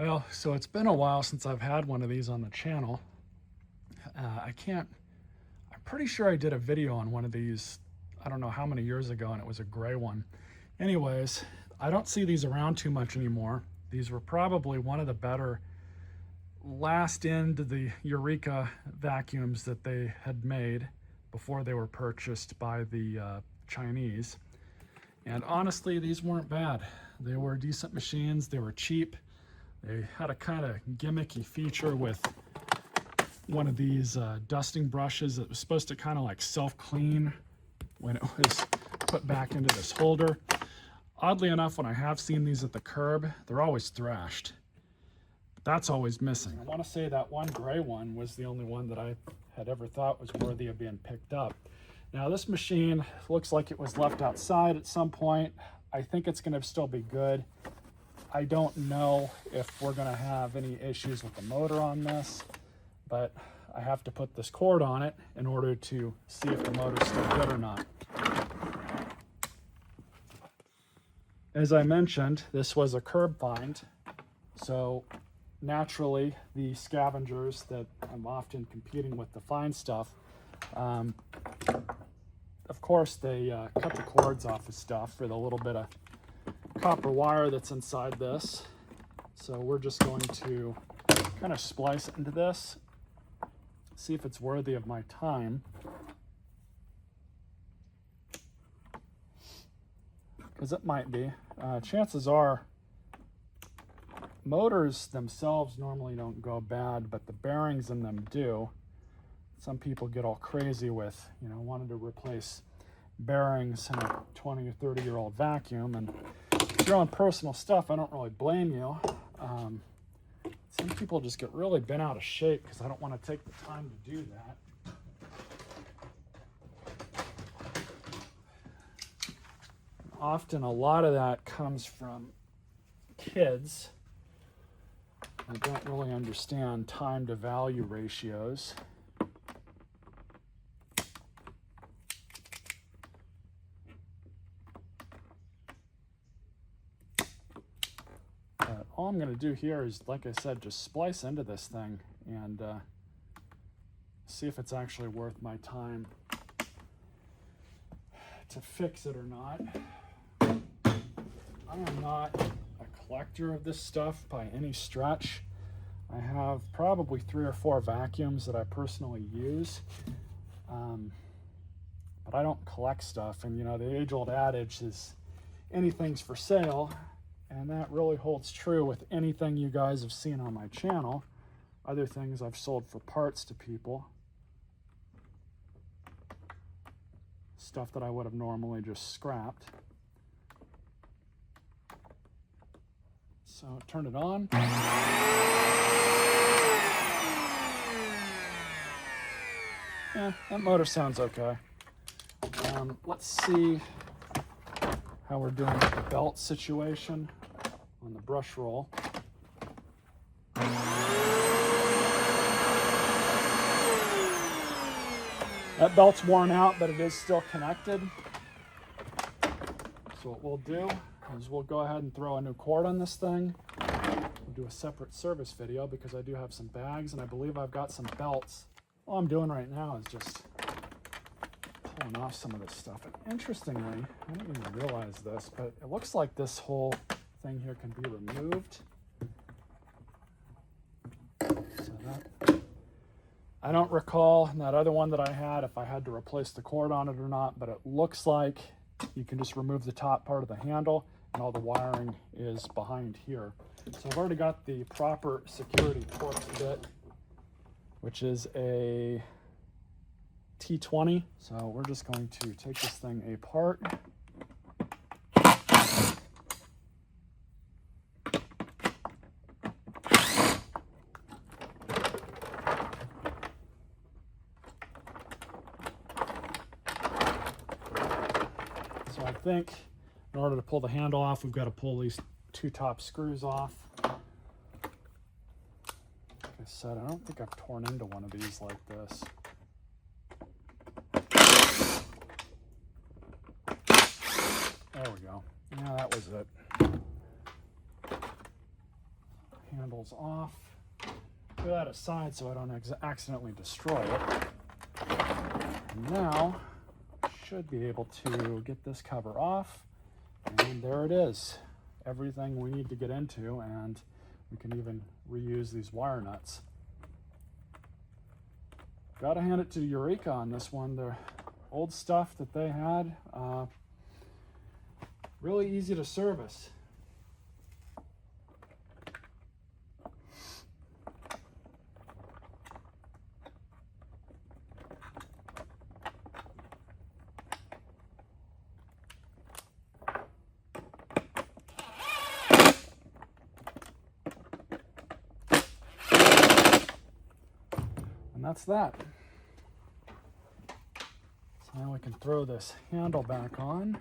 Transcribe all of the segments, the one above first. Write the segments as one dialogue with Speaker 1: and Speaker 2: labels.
Speaker 1: Well, so it's been a while since I've had one of these on the channel. I'm pretty sure I did a video on one of these, I don't know how many years ago, and it was a gray one. Anyways, I don't see these around too much anymore. These were probably one of the better last in to the Eureka vacuums that they had made before they were purchased by the Chinese. And honestly, these weren't bad. They were decent machines, they were cheap. They had a kind of gimmicky feature with one of these dusting brushes that was supposed to kind of like self-clean when it was put back into this holder. Oddly enough, when I have seen these at the curb, they're always thrashed. But that's always missing. I want to say that one gray one was the only one that I had ever thought was worthy of being picked up. Now this machine looks like it was left outside at some point. I think it's going to still be good. I don't know if we're going to have any issues with the motor on this, but I have to put this cord on it in order to see if the motor's still good or not. As I mentioned, this was a curb find, so naturally the scavengers that I'm often competing with to find stuff, of course they cut the cords off of stuff for the little bit of copper wire that's inside this. So we're just going to kind of splice it into this, see if it's worthy of my time. Because it might be. Chances are motors themselves normally don't go bad, but the bearings in them do. Some people get all crazy with, wanting to replace bearings in a 20 or 30-year-old vacuum, and if you're on personal stuff, I don't really blame you. Some people just get really bent out of shape because I don't want to take the time to do that. Often a lot of that comes from kids. I don't really understand time to value ratios. All I'm going to do here is, like I said, just splice into this thing and see if it's actually worth my time to fix it or not. I am not a collector of this stuff by any stretch. I have probably 3 or 4 vacuums that I personally use, but I don't collect stuff. And the age-old adage is anything's for sale. And that really holds true with anything you guys have seen on my channel. Other things I've sold for parts to people. Stuff that I would have normally just scrapped. So turn it on. Yeah, that motor sounds okay. Let's see how we're doing with the belt situation on the brush roll. That belt's worn out, but it is still connected. So what we'll do is we'll go ahead and throw a new cord on this thing. We'll do a separate service video because I do have some bags and I believe I've got some belts. All I'm doing right now is just pulling off some of this stuff. And interestingly, I didn't even realize this, but it looks like this whole thing here can be removed. So that, I don't recall that other one that I had if I had to replace the cord on it or not, but it looks like you can just remove the top part of the handle and all the wiring is behind here. So I've already got the proper security Torx bit, which is a T20. So we're just going to take this thing apart. So I think in order to pull the handle off, we've got to pull these 2 top screws off. Like I said, I don't think I've torn into one of these like this. There we go. Yeah, that was it. handle's off. Put that aside so I don't accidentally destroy it. And now, should be able to get this cover off, and there it is. Everything we need to get into, and we can even reuse these wire nuts. Gotta hand it to Eureka on this one. The old stuff that they had, really easy to service. And that's that. So now we can throw this handle back on.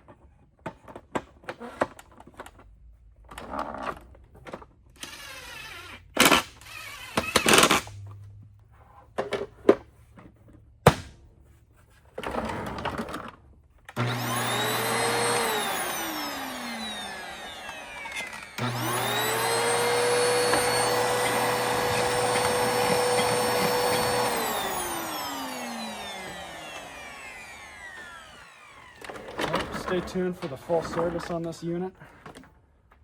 Speaker 1: Stay tuned for the full service on this unit.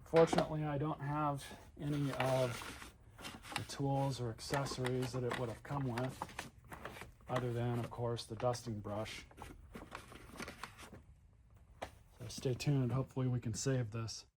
Speaker 1: Fortunately, I don't have any of the tools or accessories that it would have come with, other than, of course, the dusting brush. So stay tuned. Hopefully we can save this.